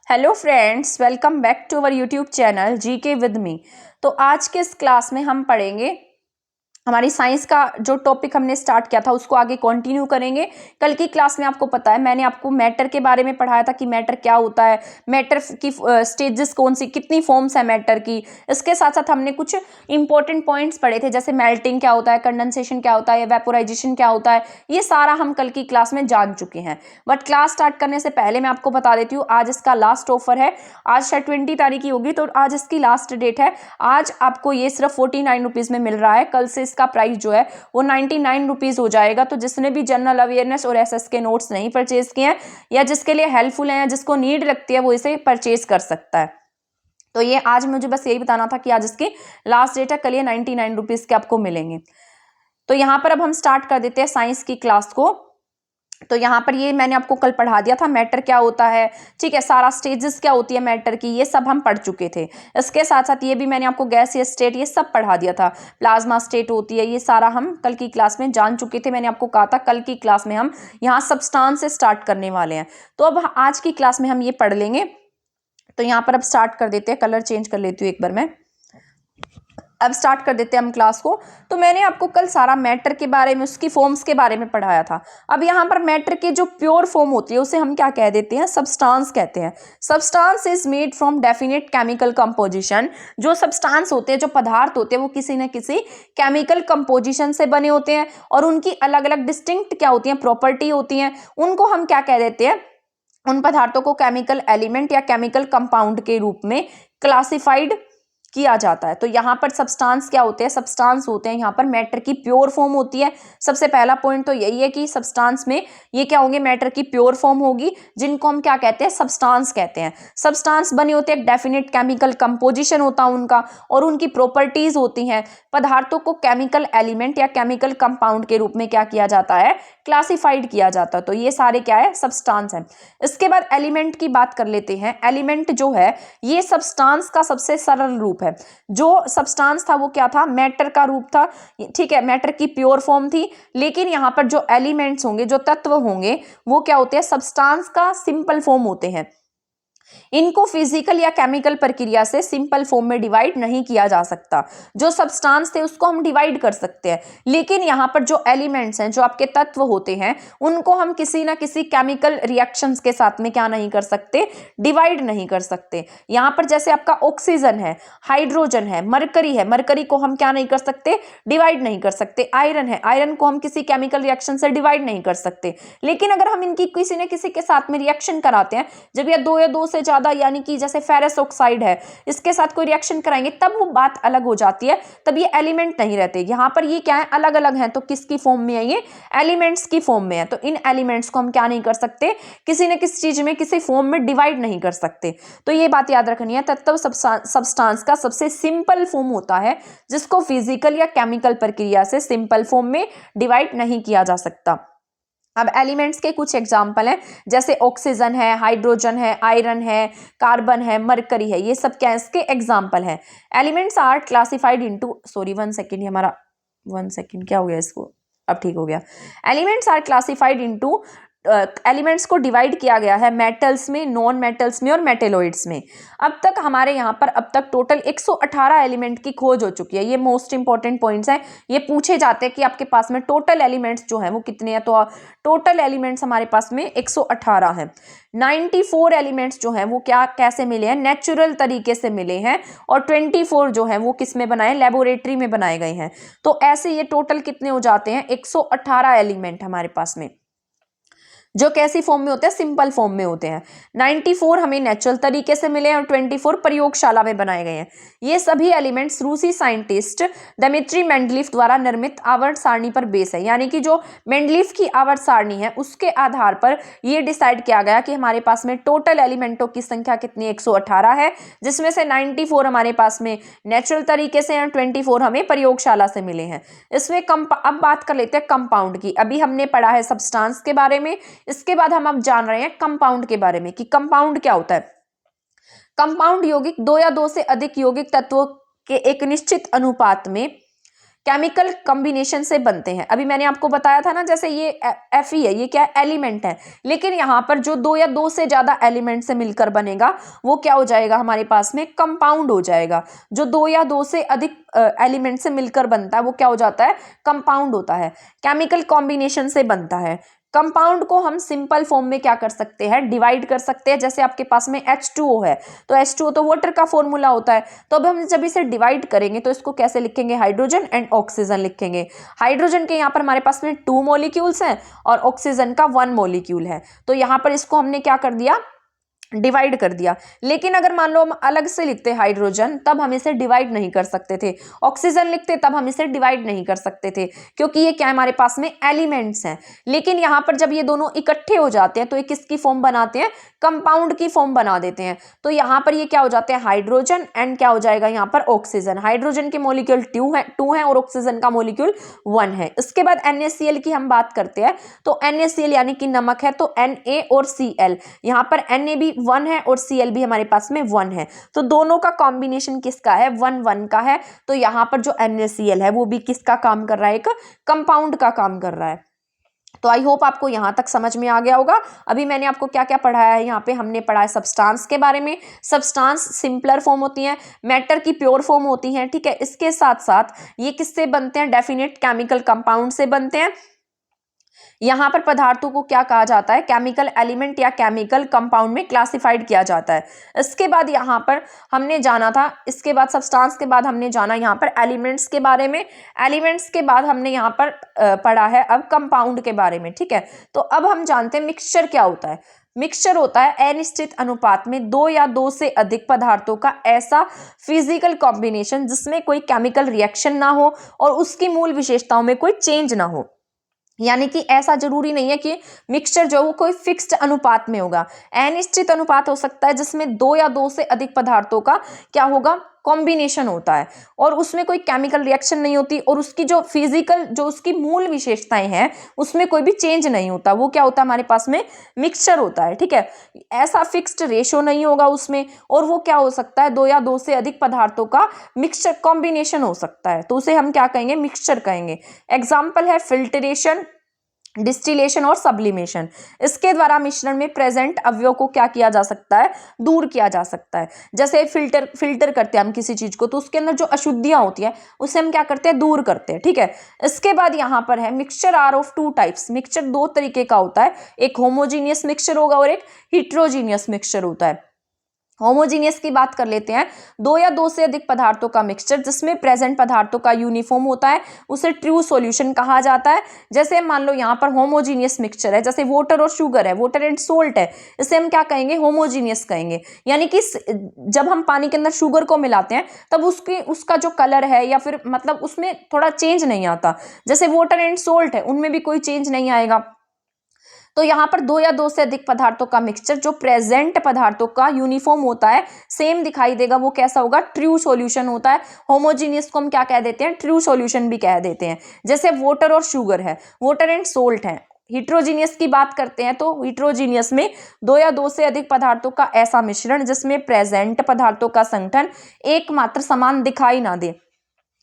Hello friends, welcome back to our YouTube channel GK with me. तो आज के इस क्लास में हम पढ़ेंगे हमारी साइंस का जो टॉपिक हमने स्टार्ट किया था उसको आगे कंटिन्यू करेंगे। कल की क्लास में आपको पता है मैंने आपको मैटर के बारे में पढ़ाया था कि मैटर क्या होता है, मैटर की स्टेजेस कौन सी, कितनी फॉर्म्स है मैटर की। इसके साथ साथ हमने कुछ इंपॉर्टेंट पॉइंट्स पढ़े थे, जैसे मेल्टिंग क्या होता है, कंडेंसेशन क्या होता है, वेपोराइजेशन क्या होता है। ये सारा हम कल की क्लास में जान चुके हैं। बट क्लास स्टार्ट करने से पहले मैं आपको बता देती हूँ, आज इसका लास्ट ऑफर है। आज शायद 20 तारीख की होगी, तो आज इसकी लास्ट डेट है। आज आपको ये सिर्फ 49 रुपीज़ में मिल रहा है। कल से इसका प्राइस जो है वो 99 रुपीज़ हो जाएगा। तो जिसने भी जनरल अवेयरनेस और एसएस के नोट्स नहीं परचेज किए हैं या जिसके लिए हेल्पफुल है या जिसको नीड लगती है वो इसे परचेज कर सकता है। तो ये आज मुझे बस यही बताना था कि आज इसकी लास्ट डेट है, कल ये 99 रुपीज़ के आपको मिलेंगे। तो यहाँ पर अब हम स्टार्ट कर देते हैं साइंस की क्लास को। तो यहाँ पर ये मैंने आपको कल पढ़ा दिया था, मैटर क्या होता है, ठीक है, सारा स्टेजेस क्या होती है मैटर की, ये सब हम पढ़ चुके थे। इसके साथ साथ ये भी मैंने आपको गैसीय स्टेट ये सब पढ़ा दिया था, प्लाज्मा स्टेट होती है, ये सारा हम कल की क्लास में जान चुके थे। मैंने आपको कहा था कल की क्लास में हम यहाँ सब्सटेंस से स्टार्ट करने वाले हैं। तो अब आज की क्लास में हम ये पढ़ लेंगे। तो यहाँ पर अब स्टार्ट कर देते हैं, कलर चेंज कर लेती हूँ एक बार मैं। अब स्टार्ट कर देते हैं हम क्लास को। तो मैंने आपको कल सारा मैटर के बारे में, उसकी फॉर्म्स के बारे में पढ़ाया था। अब यहाँ पर मैटर के जो प्योर फॉर्म होती है उसे हम क्या कह देते हैं, सब्सटेंस कहते हैं। Substance is made from definite chemical composition. जो सब्सटेंस होते हैं, जो पदार्थ होते हैं, वो किसी न किसी केमिकल कंपोजिशन से बने होते हैं और उनकी अलग अलग डिस्टिंक्ट क्या होती हैं, प्रॉपर्टी होती हैं। उनको हम क्या कह देते हैं, उन पदार्थों को केमिकल एलिमेंट या केमिकल कंपाउंड के रूप में क्लासिफाइड किया जाता है। तो यहाँ पर सब्सटेंस क्या होते हैं, सब्सटेंस होते हैं यहाँ पर मैटर की प्योर फॉर्म होती है। सबसे पहला पॉइंट तो यही है कि सब्सटेंस में ये क्या होंगे, मैटर की प्योर फॉर्म होगी, जिनको हम क्या कहते हैं, सब्सटेंस कहते हैं। सब्सटेंस बने होते हैं, डेफिनेट केमिकल कंपोजिशन होता है उनका और उनकी प्रॉपर्टीज होती हैं। पदार्थों को केमिकल एलिमेंट या केमिकल कंपाउंड के रूप में क्या किया जाता है, क्लासिफाइड किया जाता है। तो ये सारे क्या है, सब्सटेंस है। इसके बाद एलिमेंट की बात कर लेते हैं। एलिमेंट जो है ये सब्सटेंस का सबसे सरल रूप है। जो सब्सटेंस था वो क्या था, मैटर का रूप था, ठीक है, मैटर की प्योर फॉर्म थी। लेकिन यहाँ पर जो एलिमेंट्स होंगे, जो तत्व होंगे, वो क्या होते हैं, सब्सटेंस का सिंपल फॉर्म होते हैं। इनको फिजिकल या केमिकल प्रक्रिया से सिंपल फॉर्म में डिवाइड नहीं किया जा सकता। जो सब्सटेंस थे उसको हम डिवाइड कर सकते हैं, लेकिन यहाँ पर जो एलिमेंट्स हैं, जो आपके तत्व होते हैं, उनको हम किसी ना किसी केमिकल रिएक्शंस के साथ में क्या नहीं कर सकते, डिवाइड नहीं कर सकते। यहाँ पर जैसे आपका ऑक्सीजन है, हाइड्रोजन है, मरकरी है, मरकरी को हम क्या नहीं कर सकते, डिवाइड नहीं कर सकते। आयरन है, आयरन को हम किसी केमिकल रिएक्शन से डिवाइड नहीं कर सकते। लेकिन अगर हम इनकी किसी न किसी के साथ में रिएक्शन कराते हैं, जब या दो से ज्यादा, यानी कि जैसे फेरस ऑक्साइड है, इसके साथ कोई रिएक्शन कराएंगे, तब वो बात अलग हो जाती है, तब ये एलिमेंट नहीं रहते। यहाँ पर ये क्या है, अलग अलग हैं, तो किसकी फॉर्म में है, ये एलिमेंट्स की फॉर्म में है। तो इन एलिमेंट्स को हम क्या नहीं कर सकते, किसी न किसी चीज में, किसी फॉर्म में डिवाइड नहीं कर सकते। तो ये बात याद रखनी है। तत्व सब्सटेंस का सबसे सिंपल फॉर्म होता है, जिसको फिजिकल या केमिकल प्रक्रिया से सिंपल फॉर्म में डिवाइड नहीं किया जा सकता। अब एलिमेंट्स के कुछ एग्जाम्पल हैं, जैसे ऑक्सीजन है, हाइड्रोजन है, आयरन है, कार्बन है, मरकरी है, ये सब क्या है, इसके एग्जाम्पल हैं। Elements are classified into, sorry 1 second, हमारा 1 सेकेंड क्या हो गया इसको, अब ठीक हो गया। Elements are classified into, elements को डिवाइड किया गया है मेटल्स में, नॉन मेटल्स में और मेटेलॉइड्स में। अब तक हमारे यहाँ पर अब तक टोटल 118 एलिमेंट की खोज हो चुकी है। ये मोस्ट इंपॉर्टेंट पॉइंट्स हैं, ये पूछे जाते हैं कि आपके पास में टोटल एलिमेंट्स जो है वो कितने हैं। तो टोटल एलिमेंट्स हमारे पास में 118 हैं। 94 एलिमेंट्स जो हैं वो क्या, कैसे मिले हैं, नेचुरल तरीके से मिले हैं, और 24 जो है वो किस में बनाए, लेबोरेटरी में बनाए गए हैं। तो ऐसे ये टोटल कितने हो जाते हैं, 118 एलिमेंट हमारे पास में, जो कैसी फॉर्म में होते हैं, सिंपल फॉर्म में होते हैं। 94 हमें नेचुरल तरीके से मिले हैं और 24 प्रयोगशाला में बनाए गए हैं। ये सभी एलिमेंट्स रूसी साइंटिस्ट दिमित्री मेंडलीफ द्वारा निर्मित आवर्त सारणी पर बेस है। यानी कि जो मेंडलीफ की आवर्त सारणी है उसके आधार पर यह डिसाइड किया गया कि हमारे पास में टोटल एलिमेंटों की संख्या कितनी, 118 है, जिसमें से 94 हमारे पास में नेचुरल तरीके से और 24 हमें प्रयोगशाला से मिले हैं। इसमें अब बात कर लेते हैं कंपाउंड की। अभी हमने पढ़ा है सब्सटेंस के बारे में, इसके बाद हम अब जान रहे हैं कंपाउंड के बारे में कि कंपाउंड क्या होता है। कंपाउंड यौगिक दो या दो से अधिक यौगिक तत्वों के एक निश्चित अनुपात में केमिकल कॉम्बिनेशन से बनते हैं। अभी मैंने आपको बताया था ना, जैसे ये Fe है, ये क्या है, एलिमेंट है, लेकिन यहाँ पर जो दो या दो से ज्यादा एलिमेंट से मिलकर बनेगा वो क्या हो जाएगा हमारे पास में, कंपाउंड हो जाएगा। जो दो या दो से अधिक एलिमेंट से मिलकर बनता है वो क्या हो जाता है, कंपाउंड होता है, केमिकल कॉम्बिनेशन से बनता है। कंपाउंड को हम सिंपल फॉर्म में क्या कर सकते हैं, डिवाइड कर सकते हैं। जैसे आपके पास में H2O है, तो H2O तो वाटर का फॉर्मूला होता है, तो अब हम जब इसे डिवाइड करेंगे तो इसको कैसे लिखेंगे, हाइड्रोजन एंड ऑक्सीजन लिखेंगे। हाइड्रोजन के यहाँ पर हमारे पास में 2 मॉलिक्यूल्स हैं और ऑक्सीजन का 1 मॉलिक्यूल है, तो यहाँ पर इसको हमने क्या कर दिया, डिवाइड कर दिया। लेकिन अगर मान लो हम अलग से लिखते हाइड्रोजन, तब हम इसे डिवाइड नहीं कर सकते थे। ऑक्सीजन लिखते तब हम इसे डिवाइड नहीं कर सकते थे, क्योंकि ये क्या है, हमारे पास में एलिमेंट्स हैं। लेकिन यहाँ पर जब ये दोनों इकट्ठे हो जाते हैं तो ये किसकी फॉर्म बनाते हैं, कंपाउंड की फॉर्म बना देते हैं। तो यहाँ पर ये क्या हो जाते हैं, हाइड्रोजन एंड क्या हो जाएगा यहाँ पर ऑक्सीजन। हाइड्रोजन के मॉलिक्यूल 2 है और ऑक्सीजन का मॉलिक्यूल 1 है। इसके बाद NaCl की हम बात करते हैं, तो NaCl यानी कि नमक है, तो Na और Cl, यहाँ पर Na भी 1 है और Cl भी हमारे पास में 1 है, तो दोनों का कॉम्बिनेशन किसका है, 1 का है। तो यहाँ पर जो NaCl है वो भी किसका काम कर रहा है, एक कंपाउंड का काम कर रहा है। तो आई होप आपको यहाँ तक समझ में आ गया होगा। अभी मैंने आपको क्या क्या पढ़ाया है, यहाँ पे हमने पढ़ा है सब्सटेंस के बारे में। सब्सटेंस सिंपलर फॉर्म होती है, मैटर की प्योर फॉर्म होती है, ठीक है। इसके साथ साथ ये किससे बनते हैं, डेफिनेट केमिकल कंपाउंड से बनते हैं। यहाँ पर पदार्थों को क्या कहा जाता है, केमिकल एलिमेंट या केमिकल कंपाउंड में क्लासिफाइड किया जाता है। इसके बाद यहाँ पर हमने जाना था, इसके बाद सब्सटेंस के बाद हमने जाना यहाँ पर एलिमेंट्स के बारे में। एलिमेंट्स के बाद हमने यहाँ पर पढ़ा है अब कंपाउंड के बारे में, ठीक है। तो अब हम जानते हैं मिक्सचर क्या होता है। मिक्सचर होता है अनिश्चित अनुपात में दो या दो से अधिक पदार्थों का ऐसा फिजिकल कॉम्बिनेशन जिसमें कोई केमिकल रिएक्शन ना हो और उसकी मूल विशेषताओं में कोई चेंज ना हो। यानी कि ऐसा जरूरी नहीं है कि मिक्सचर जो वो कोई फिक्स्ड अनुपात में होगा, अनिश्चित अनुपात हो सकता है जिसमें दो या दो से अधिक पदार्थों का क्या होगा, कॉम्बिनेशन होता है और उसमें कोई केमिकल रिएक्शन नहीं होती और उसकी जो फिजिकल जो उसकी मूल विशेषताएं हैं उसमें कोई भी चेंज नहीं होता। वो क्या होता है, हमारे पास में मिक्सचर होता है, ठीक है। ऐसा फिक्स्ड रेशो नहीं होगा उसमें, और वो क्या हो सकता है, दो या दो से अधिक पदार्थों का मिक्सचर कॉम्बिनेशन हो सकता है, तो उसे हम क्या कहेंगे, मिक्सचर कहेंगे। एग्जाम्पल है फिल्ट्रेशन, डिस्टिलेशन और सब्लिमेशन। इसके द्वारा मिश्रण में प्रेजेंट अवयव को क्या किया जा सकता है, दूर किया जा सकता है। जैसे फिल्टर करते हैं हम किसी चीज को, तो उसके अंदर जो अशुद्धियां होती है उसे हम क्या करते हैं, दूर करते हैं, ठीक है। इसके बाद यहाँ पर है mixture are of 2 types. Mixture 2 तरीके का होता है, एक होमोजीनियस मिक्सचर होगा और एक हिट्रोजीनियस मिक्सचर होता है। होमोजीनियस की बात कर लेते हैं, दो या दो से अधिक पदार्थों का मिक्सचर जिसमें प्रेजेंट पदार्थों का यूनिफॉर्म होता है उसे ट्रू सॉल्यूशन कहा जाता है। जैसे मान लो यहाँ पर होमोजीनियस मिक्सचर है, जैसे वाटर और शुगर है, वाटर एंड सोल्ट है, इसे हम क्या कहेंगे, होमोजीनियस कहेंगे। यानी कि जब हम पानी के अंदर शुगर को मिलाते हैं तब उसका जो कलर है या फिर मतलब उसमें थोड़ा चेंज नहीं आता। जैसे वाटर एंड सोल्ट है, उनमें भी कोई चेंज नहीं आएगा। तो यहाँ पर दो या दो से अधिक पदार्थों का मिक्सचर जो प्रेजेंट पदार्थों का यूनिफॉर्म होता है, सेम दिखाई देगा, वो कैसा होगा, ट्रू सॉल्यूशन होता है। होमोजीनियस को हम क्या कह देते हैं, ट्रू सॉल्यूशन भी कह देते हैं। जैसे वाटर और शुगर है, वाटर एंड सोल्ट है। हिट्रोजीनियस की बात करते हैं तो हिट्रोजीनियस में दो या दो से अधिक पदार्थों का ऐसा मिश्रण जिसमें प्रेजेंट पदार्थों का संगठन एकमात्र समान दिखाई ना दे।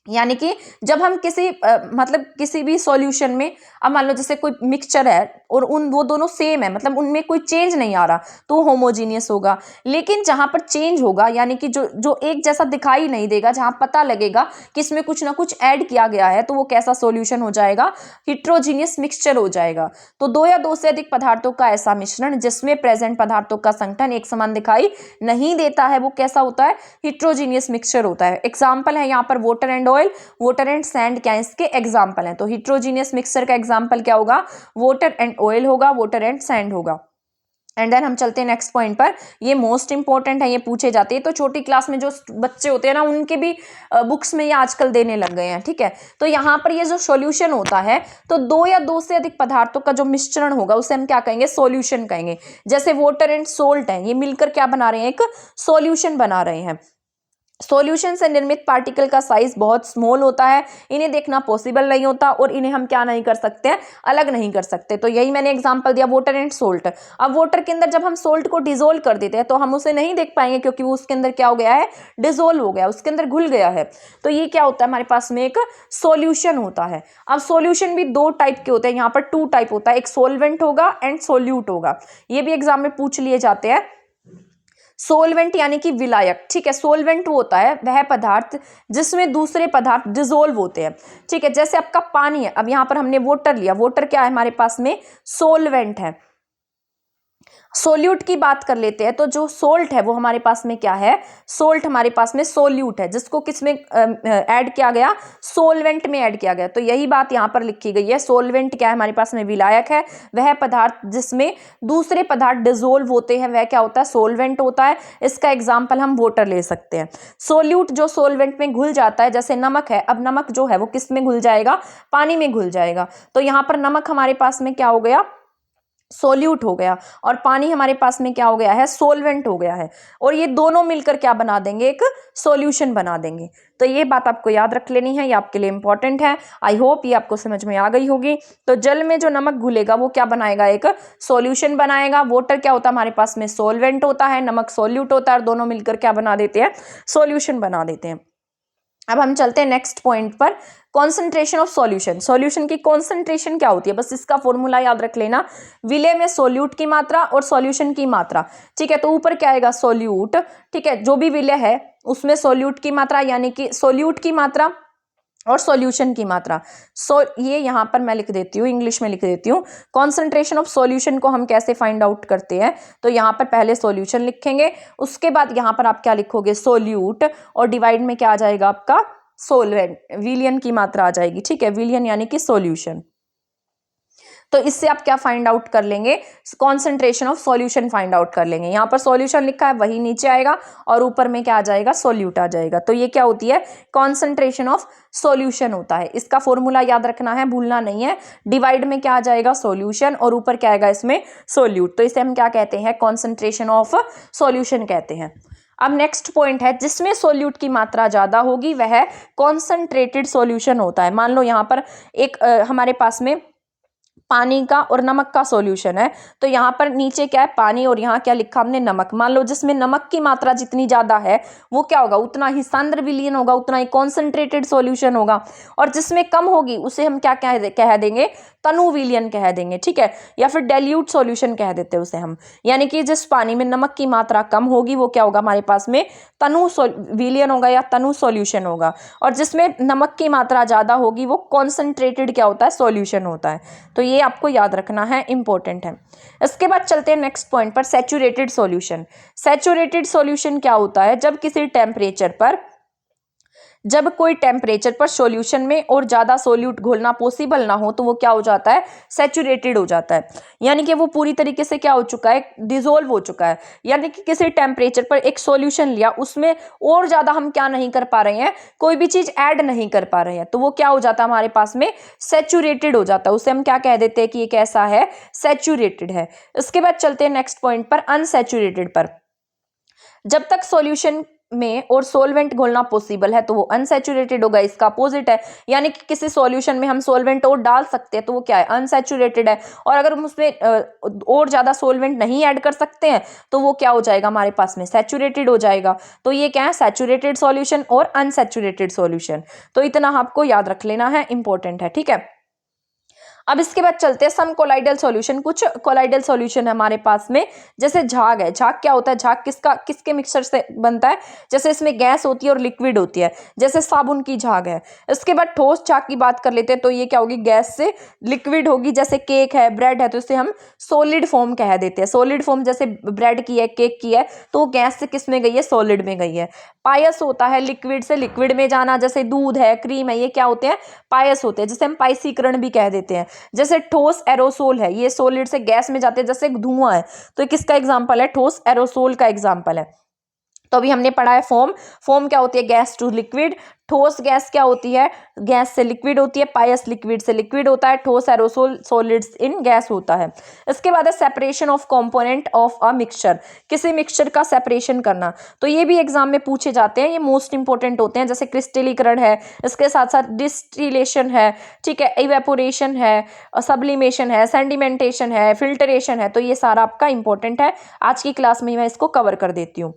यानी कि जब हम मतलब किसी भी सॉल्यूशन में, अब मान लो जैसे कोई मिक्सचर है और वो दोनों सेम है, मतलब उनमें कोई चेंज नहीं आ रहा, तो होमोजीनियस होगा। लेकिन जहां पर चेंज होगा, यानी कि जो एक जैसा दिखाई नहीं देगा, जहां पता लगेगा कि इसमें कुछ ना कुछ ऐड किया गया है, तो वो कैसा सॉल्यूशन हो जाएगा, हिट्रोजीनियस मिक्सचर हो जाएगा। तो दो या दो से अधिक पदार्थों का ऐसा मिश्रण जिसमें प्रेजेंट पदार्थों का संगठन एक समान दिखाई नहीं देता है, वो कैसा होता है, हिट्रोजीनियस मिक्सचर होता है। एग्जाम्पल है यहाँ पर water and oil, water and sand क्या इसके एग्जाम्पल हैं। तो हिट्रोजीनियस मिक्सचर का एग्जाम्पल क्या होगा, वाटर एंड ऑयल होगा, वाटर एंड सैंड होगा। एंड देन हम चलते हैं नेक्स्ट पॉइंट पर। ये मोस्ट इंपॉर्टेंट है, ये पूछे जाते हैं, तो छोटी क्लास में जो बच्चे होते हैं ना, उनके भी बुक्स में ये आजकल देने लग गए हैं, ठीक है। तो यहाँ पर ये जो सॉल्यूशन होता है, तो दो या दो से अधिक पदार्थों का जो मिश्रण होगा उसे हम क्या कहेंगे, सॉल्यूशन कहेंगे। जैसे वाटर एंड सोल्ट है, ये मिलकर क्या बना रहे हैं, एक सॉल्यूशन बना रहे हैं। सॉल्यूशन से निर्मित पार्टिकल का साइज बहुत स्मॉल होता है, इन्हें देखना पॉसिबल नहीं होता और इन्हें हम क्या नहीं कर सकते हैं, अलग नहीं कर सकते। तो यही मैंने एग्जांपल दिया वाटर एंड सोल्ट। अब वाटर के अंदर जब हम सोल्ट को डिजोल्व कर देते हैं तो हम उसे नहीं देख पाएंगे, क्योंकि वो उसके अंदर क्या हो गया है, डिजोल्व हो गया, उसके अंदर घुल गया है। तो ये क्या होता है, हमारे पास में एक सॉल्यूशन होता है। अब सॉल्यूशन भी दो टाइप के होते हैं, यहाँ पर टू टाइप होता है, एक सोलवेंट होगा एंड सोल्यूट होगा। ये भी एग्जाम में पूछ लिए जाते हैं। सोलवेंट यानी कि विलायक, ठीक है। सोलवेंट वो होता है वह पदार्थ जिसमें दूसरे पदार्थ डिजोल्व होते हैं, ठीक है। जैसे आपका पानी है, अब यहाँ पर हमने वाटर लिया, वाटर क्या है हमारे पास में, सोलवेंट है। सोल्यूट की बात कर लेते हैं, तो जो सोल्ट है वो हमारे पास में क्या है, सोल्ट हमारे पास में सोल्यूट है, जिसको किसमें ऐड किया गया, सोलवेंट में ऐड किया गया। तो यही बात यहाँ पर लिखी गई है। सोलवेंट क्या है हमारे पास में, विलायक है, वह पदार्थ जिसमें दूसरे पदार्थ डिजोल्व होते हैं वह क्या होता है, सोलवेंट होता है। इसका एग्जाम्पल हम वाटर ले सकते हैं। सोल्यूट जो सोलवेंट में घुल जाता है, जैसे नमक है, अब नमक जो है वो किस में घुल जाएगा, पानी में घुल जाएगा। तो यहाँ पर नमक हमारे पास में क्या हो गया, सोल्यूट हो गया, और पानी हमारे पास में क्या हो गया है, सोलवेंट हो गया है। और ये दोनों मिलकर क्या बना देंगे, एक सॉल्यूशन बना देंगे। तो ये बात आपको याद रख लेनी है, ये आपके लिए इंपॉर्टेंट है। आई होप ये आपको समझ में आ गई होगी। तो जल में जो नमक घुलेगा वो क्या बनाएगा, एक सॉल्यूशन बनाएगा। वाटर क्या होता है हमारे पास में, सोलवेंट होता है, नमक सोल्यूट होता है, और दोनों मिलकर क्या बना देते हैं, सॉल्यूशन बना देते हैं। अब हम चलते हैं नेक्स्ट पॉइंट पर, कॉन्सेंट्रेशन ऑफ सॉल्यूशन। सॉल्यूशन की कॉन्सेंट्रेशन क्या होती है, बस इसका फॉर्मूला याद रख लेना। विलय में सोल्यूट की मात्रा और सॉल्यूशन की मात्रा, ठीक है। तो ऊपर क्या आएगा, सोल्यूट, ठीक है। जो भी विलय है उसमें सोल्यूट की मात्रा, यानी कि सोल्यूट की मात्रा और सॉल्यूशन की मात्रा। ये यहाँ पर मैं लिख देती हूँ, इंग्लिश में लिख देती हूँ। कॉन्सेंट्रेशन ऑफ सॉल्यूशन को हम कैसे फाइंड आउट करते हैं, तो यहाँ पर पहले सॉल्यूशन लिखेंगे, उसके बाद यहाँ पर आप क्या लिखोगे, सोल्यूट, और डिवाइड में क्या आ जाएगा आपका, सोलवेंट, विलियन की मात्रा आ जाएगी, ठीक है। विलियन यानी कि सॉल्यूशन। तो इससे आप क्या फाइंड आउट कर लेंगे, concentration of solution find out कर लेंगे। यहाँ पर सॉल्यूशन लिखा है वही नीचे आएगा, और ऊपर में क्या आ जाएगा, सोल्यूट आ जाएगा। तो ये क्या होती है, कॉन्सेंट्रेशन ऑफ सॉल्यूशन होता है। इसका फॉर्मूला याद रखना है, भूलना नहीं है। डिवाइड में क्या आ जाएगा, सॉल्यूशन, और ऊपर क्या आएगा इसमें, सोल्यूट। तो इसे हम क्या कहते हैं, कॉन्सेंट्रेशन ऑफ सॉल्यूशन कहते हैं। अब नेक्स्ट पॉइंट है, जिसमें सोल्यूट की मात्रा ज्यादा होगी वह कॉन्सेंट्रेटेड सॉल्यूशन होता है। मान लो यहाँ पर एक हमारे पास में पानी का और नमक का सॉल्यूशन है, तो यहाँ पर नीचे क्या है, पानी, और यहाँ क्या लिखा हमने, नमक। मान लो जिसमें नमक की मात्रा जितनी ज्यादा है वो क्या होगा, उतना ही सांद्र विलयन होगा, उतना ही कॉन्सेंट्रेटेड सॉल्यूशन होगा। और जिसमें कम होगी उसे हम क्या कह देंगे, तनु विलयन कह देंगे, ठीक है। या फिर डाइल्यूट सॉल्यूशन कह देते हैं उसे हम। यानी कि जिस पानी में नमक की मात्रा कम होगी वो क्या होगा, हमारे पास में तनु विलयन होगा या तनु सॉल्यूशन होगा। और जिसमें नमक की मात्रा ज्यादा होगी वो कॉन्सेंट्रेटेड क्या होता है, सॉल्यूशन होता है। तो ये आपको याद रखना है, इंपॉर्टेंट है। इसके बाद चलते हैं नेक्स्ट पॉइंट पर, सैचुरेटेड सॉल्यूशन। सैचुरेटेड सॉल्यूशन क्या होता है, जब कोई टेम्परेचर पर सॉल्यूशन में और ज्यादा सोल्यूट घोलना पॉसिबल ना हो तो वो क्या हो जाता है, सैचुरेटेड हो जाता है। यानी कि वो पूरी तरीके से क्या हो चुका है, डिसोल्व हो चुका है। यानी कि किसी टेम्परेचर पर एक सॉल्यूशन लिया, उसमें और ज्यादा हम क्या नहीं कर पा रहे हैं, कोई भी चीज ऐड नहीं कर पा रहे हैं, तो वो क्या हो जाता है, हमारे पास में सैचुरेटेड हो जाता है। उसे हम क्या कह देते हैं कि ये कैसा है, सैचुरेटेड है। इसके बाद चलते हैं नेक्स्ट पॉइंट पर, अनसैचुरेटेड पर। जब तक सॉल्यूशन में और सोलवेंट घोलना पॉसिबल है तो वो अनसैचुरेटेड होगा, इसका अपोजिट है। यानी कि किसी सॉल्यूशन में हम सोलवेंट और डाल सकते हैं तो वो क्या है, अनसैचुरेटेड है। और अगर हम उसमें और ज्यादा सोलवेंट नहीं ऐड कर सकते हैं तो वो क्या हो जाएगा, हमारे पास में सैचुरेटेड हो जाएगा। तो ये क्या है, सैचुरेटेड सॉल्यूशन और अनसैचुरेटेड सॉल्यूशन। तो इतना आपको याद रख लेना है, इंपॉर्टेंट है, ठीक है। अब इसके बाद चलते हैं सम कोलाइडल सॉल्यूशन। कुछ कोलाइडल सॉल्यूशन है हमारे पास में, जैसे झाग है। झाग क्या होता है, झाग किसके मिक्सचर से बनता है, जैसे इसमें गैस होती है और लिक्विड होती है, जैसे साबुन की झाग है। इसके बाद ठोस झाग की बात कर लेते हैं, तो ये क्या होगी, गैस से लिक्विड होगी। जैसे केक है, ब्रेड है, तो इसे हम सॉलिड फॉर्म कह देते हैं। सॉलिड फॉर्म जैसे ब्रेड की है, केक की है, तो वो गैस से किस में गई है, सॉलिड में गई है। पायस होता है, लिक्विड से लिक्विड में जाना, जैसे दूध है, क्रीम है, ये क्या होते हैं, पायस होते हैं, जिसे हम पायसीकरण भी कह देते हैं। जैसे ठोस एरोसोल है, ये सॉलिड से गैस में जाते हैं, जैसे धुआं है, तो किसका एग्जांपल है, ठोस एरोसोल का एग्जांपल है। तो अभी हमने पढ़ा है फॉर्म। फॉर्म क्या होती है? Gas to liquid. ठोस गैस क्या होती है? गैस से लिक्विड होती है। पायस लिक्विड से लिक्विड होता है। ठोस एरोसोल सॉलिड्स इन गैस होता है। इसके बाद है separation of component of a mixture. किसी मिक्सचर का सेपरेशन करना, तो ये भी एग्जाम में पूछे जाते हैं, ये मोस्ट इंपोर्टेंट होते हैं। जैसे क्रिस्टलीकरण है, इसके साथ साथ डिस्टिलेशन है, ठीक है, इवेपोरेशन है, सब्लिमेशन है, सेडिमेंटेशन है, फिल्टरेशन है, तो ये सारा आपका इंपॉर्टेंट है। आज की क्लास में मैं इसको कवर कर देती हूँ।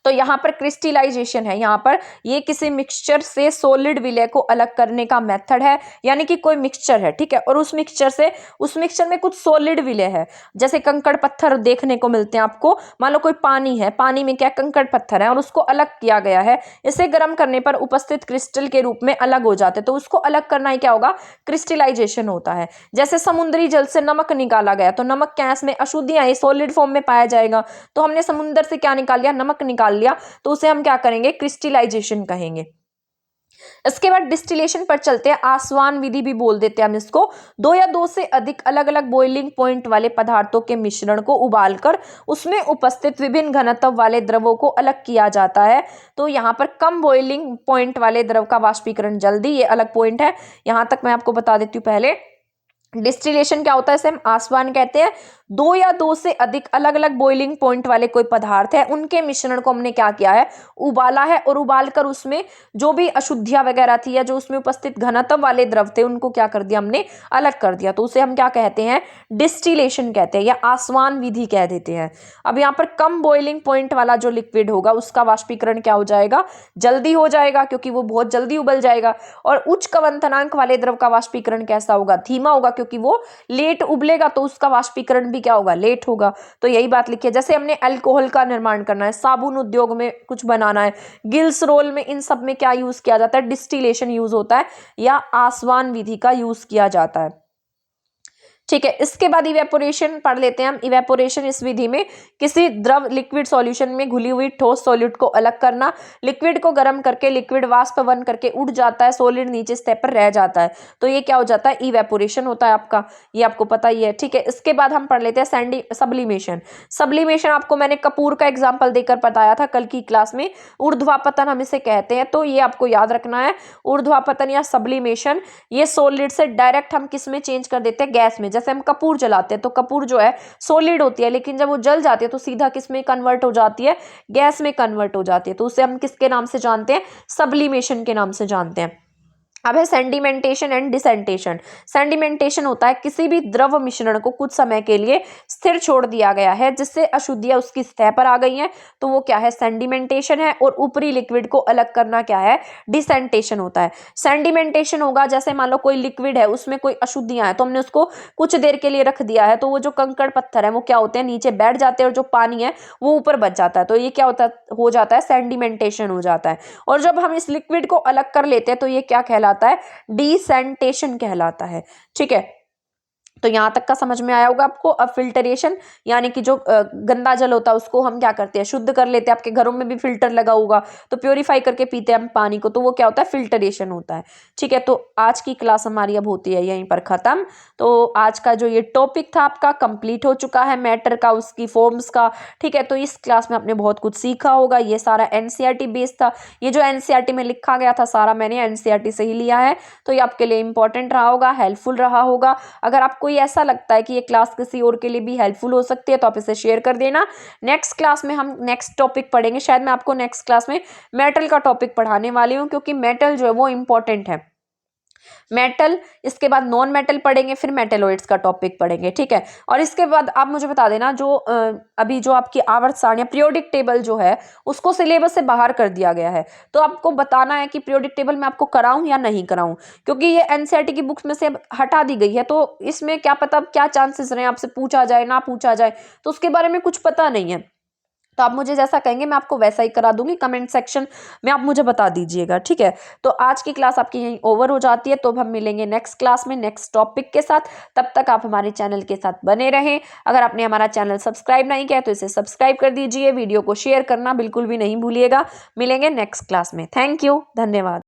तो यहाँ पर क्रिस्टलाइजेशन है, यहाँ पर ये किसी मिक्सचर से सॉलिड विलय को अलग करने का मेथड है। यानी कि कोई मिक्सचर है, ठीक है, और उस मिक्सचर में कुछ सॉलिड विलय है, जैसे कंकड़ पत्थर देखने को मिलते हैं आपको। मान लो कोई पानी है, पानी में क्या कंकड़ पत्थर है और उसको अलग किया गया है, इसे गर्म करने पर उपस्थित क्रिस्टल के रूप में अलग हो जाते हैं, तो उसको अलग करना ही क्या होगा? क्रिस्टलाइजेशन होता है। जैसे समुद्री जल से नमक निकाला गया, तो नमक क्या है? इसमें अशुद्धियां सॉलिड फॉर्म में पाया जाएगा, तो हमने समुद्र से क्या निकाल लिया? नमक निकाल लिया, तो उसे हम क्या करेंगे? क्रिस्टलाइजेशन कहेंगे। इसके बाद डिस्टिलेशन पर चलते हैं। आसवान विधि भी बोल देते हैं हम इसको। दो या दो से अधिक अलग अलग बॉइलिंग पॉइंट वाले पदार्थों के मिश्रण को उबालकर उसमें उपस्थित विभिन्न घनत्व वाले द्रवों को अलग किया जाता है। तो यहाँ पर कम बॉइलिंग पॉइंट वाले द्रव का वाष्पीकरण जल्दी, ये अलग पॉइंट है, यहाँ तक मैं आपको बता देती हूँ पहले। डिस्टिलेशन क्या होता है? इसे हम आसवान कहते हैं। दो या दो से अधिक अलग अलग बॉइलिंग पॉइंट वाले कोई पदार्थ है, उनके मिश्रण को हमने क्या किया है? उबाला है, और उबालकर उसमें जो भी अशुद्धियां वगैरह थी या जो उसमें उपस्थित घनत्व वाले द्रव थे, उनको क्या कर दिया? हमने अलग कर दिया, तो उसे हम क्या कहते हैं? डिस्टिलेशन कहते हैं, या आसवान विधि कह देते हैं। अब यहाँ पर कम बॉइलिंग पॉइंट वाला जो लिक्विड होगा उसका वाष्पीकरण क्या हो जाएगा? जल्दी हो जाएगा, क्योंकि वो बहुत जल्दी उबल जाएगा। और उच्च कवंतनांक वाले द्रव का वाष्पीकरण कैसा होगा? धीमा होगा, क्योंकि वो लेट उबलेगा, तो उसका वाष्पीकरण भी क्या होगा? लेट होगा। तो यही बात लिखी है। जैसे हमने अल्कोहल का निर्माण करना है, साबुन उद्योग में कुछ बनाना है, गिल्स रोल में, इन सब में क्या यूज किया जाता है? डिस्टिलेशन यूज होता है, या आसवान विधि का यूज किया जाता है, ठीक है। इसके बाद इवेपोरेशन पढ़ लेते हैं हम। इवेपोरेशन इस विधि में किसी द्रव लिक्विड सॉल्यूशन में घुली हुई ठोस सॉलिड को अलग करना। लिक्विड को गर्म करके लिक्विड वाष्प बन करके उड़ जाता है, सॉलिड नीचे स्तर पर रह जाता है, तो ये क्या हो जाता है? इवेपोरेशन होता है आपका, ये आपको पता ही है, ठीक है। इसके बाद हम पढ़ लेते हैं सब्लिमेशन। सब्लिमेशन आपको मैंने कपूर का एग्जाम्पल देकर बताया था कल की क्लास में। ऊर्ध्वापतन हम इसे कहते हैं, तो ये आपको याद रखना है। ऊर्ध्वापतन या सब्लिमेशन, ये सॉलिड से डायरेक्ट हम किस में चेंज कर देते हैं? गैस में। जैसे हम कपूर जलाते हैं, तो कपूर जो है सॉलिड होती है, लेकिन जब वो जल जाती है तो सीधा किस में कन्वर्ट हो जाती है? गैस में कन्वर्ट हो जाती है, तो उसे हम किसके नाम से जानते हैं? सब्लिमेशन के नाम से जानते हैं। अब है सेडिमेंटेशन एंड डिसेंटेशन। सेडिमेंटेशन होता है किसी भी द्रव मिश्रण को कुछ समय के लिए स्थिर छोड़ दिया गया है, जिससे अशुद्धियां उसकी सतह पर आ गई हैं, तो वो क्या है? सेडिमेंटेशन है। और ऊपरी लिक्विड को अलग करना क्या है? डिसेंटेशन होता है। सेडिमेंटेशन होगा, जैसे मान लो कोई लिक्विड है, उसमें कोई अशुद्धियां हैं, तो हमने उसको कुछ देर के लिए रख दिया है, तो वो जो कंकड़ पत्थर है वो क्या होते हैं? नीचे बैठ जाते हैं, और जो पानी है वो ऊपर बच जाता है, तो ये क्या होता हो जाता है? सेडिमेंटेशन हो जाता है। और जब हम इस लिक्विड को अलग कर लेते हैं तो ये क्या कहलाता है? डिसेंटेशन कहलाता है, ठीक है। तो यहां तक का समझ में आया होगा आपको। अब फिल्टरेशन, यानी कि जो गंदा जल होता है उसको हम क्या करते हैं? शुद्ध कर लेते हैं। आपके घरों में भी फिल्टर लगा होगा, तो प्योरीफाई करके पीते हैं हम पानी को, तो वो क्या होता है? फिल्टरेशन होता है, ठीक है। तो आज की क्लास हमारी अब होती है यहीं पर खत्म। तो आज का जो ये टॉपिक था आपका कंप्लीट हो चुका है, मैटर का, उसकी फॉर्म्स का, ठीक है। तो इस क्लास में आपने बहुत कुछ सीखा होगा। ये सारा एनसीईआरटी बेस्ड था, ये जो एनसीईआरटी में लिखा गया था सारा मैंने एनसीईआरटी से ही लिया है, तो ये आपके लिए इंपॉर्टेंट रहा होगा, हेल्पफुल रहा होगा। अगर आपको ऐसा लगता है कि ये क्लास किसी और के लिए भी हेल्पफुल हो सकती है, तो आप इसे शेयर कर देना। नेक्स्ट क्लास में हम नेक्स्ट टॉपिक पढ़ेंगे। शायद मैं आपको नेक्स्ट क्लास में मेटल का टॉपिक पढ़ाने वाली हूँ, क्योंकि मेटल जो है वो इंपॉर्टेंट है। मेटल, इसके बाद नॉन मेटल पढ़ेंगे, फिर मेटेलॉइड्स का टॉपिक पढ़ेंगे, ठीक है। और इसके बाद आप मुझे बता देना, जो अभी जो आपकी आवर्त सारणी पीरियोडिक टेबल जो है उसको सिलेबस से बाहर कर दिया गया है, तो आपको बताना है कि पीरियोडिक टेबल मैं आपको कराऊं या नहीं कराऊं, क्योंकि ये एनसीईआरटी की बुक्स में से हटा दी गई है, तो इसमें क्या पता क्या चांसेस रहे आपसे पूछा जाए ना पूछा जाए, तो उसके बारे में कुछ पता नहीं है। तो आप मुझे जैसा कहेंगे मैं आपको वैसा ही करा दूंगी। कमेंट सेक्शन में आप मुझे बता दीजिएगा, ठीक है। तो आज की क्लास आपकी यहीं ओवर हो जाती है, तो अब हम मिलेंगे नेक्स्ट क्लास में नेक्स्ट टॉपिक के साथ। तब तक आप हमारे चैनल के साथ बने रहें। अगर आपने हमारा चैनल सब्सक्राइब नहीं किया तो इसे सब्सक्राइब कर दीजिए, वीडियो को शेयर करना बिल्कुल भी नहीं भूलिएगा। मिलेंगे नेक्स्ट क्लास में। थैंक यू, धन्यवाद।